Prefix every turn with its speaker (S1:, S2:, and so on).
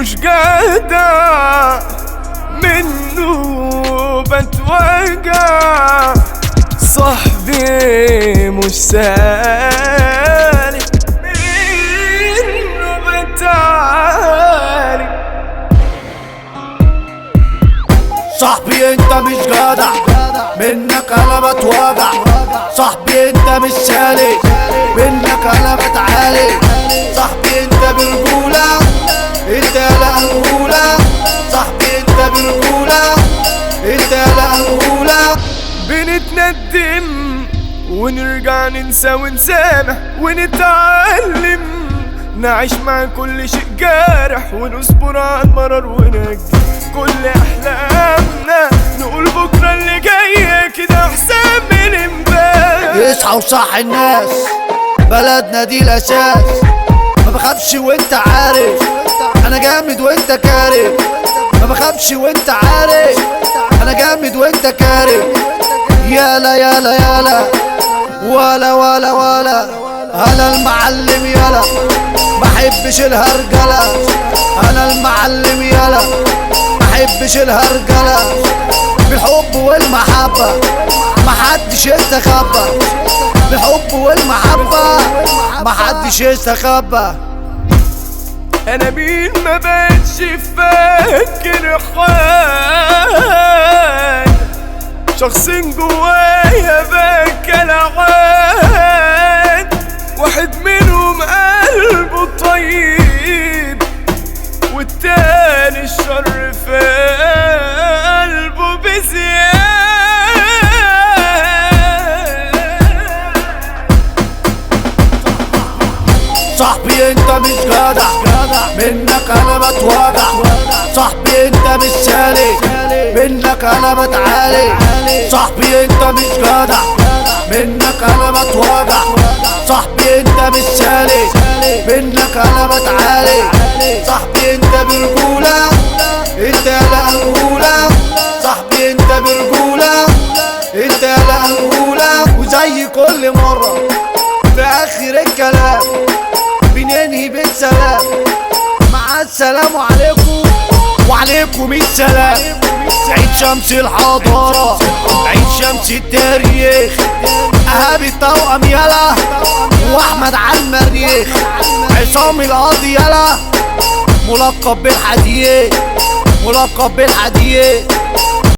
S1: مش جدع منه بتوجع، صاحبي مش سالك منه بتعالي.
S2: صاحبي انت مش جدع منك انا بتوجع، صاحبي انت مش سالك منك انا بتعالي. صاحبي انت برجولة انت لا انغولة، صاحبي انت برجولة انت لا انغولة.
S1: بنتندم ونرجع ننسى ونسامح ونتعلم، نعيش مع كل شيء جارح ونصبر على المرار ونجي كل احلامنا، نقول بكره اللي جاي كده احسن من امبارح.
S2: اصحى وصح الناس، بلدنا دي الاساس، ما بخافش وانت عارف انا جامد وانت كارف، ما بخافش وانت عارف انا جامد وانت كارف. يالا يالا يالا ولا ولا ولا، انا المعلم يالا محبش الهرجلة، انا المعلم يالا محبش الهرجلة. بالحب والمحبة محدش يستخبى، بالحب والمحبة محدش يستخبى.
S1: انا مين ما بقتش فاكر حاجة، شخص جوايا بكى العاد، واحد منهم قلبه طيب والتاني الشر في قلبه بزيادة.
S2: صاحبي انت مش جدع منك انا بتوجع، صاحبي انت مش سالك منك انا بتعالي. صاحبي انت مش جدع منك انا بتوجع، صاحبي انت مش سالك منك انا بتعالي. صاحبي انت برجولة انت لا انغولة، صاحبي انت برجولة انت لا انغولة. وزي كل مرة في اخر الكلام بننهي بالسلام، مع السلام عليكم وعليكم السلام. عيد شمس الحضارة عيد شمس التاريخ، اهاب التوأم يلا واحمد على المريخ، عصام القاضي يلا ملقب بالحديد ملقب بالحديد.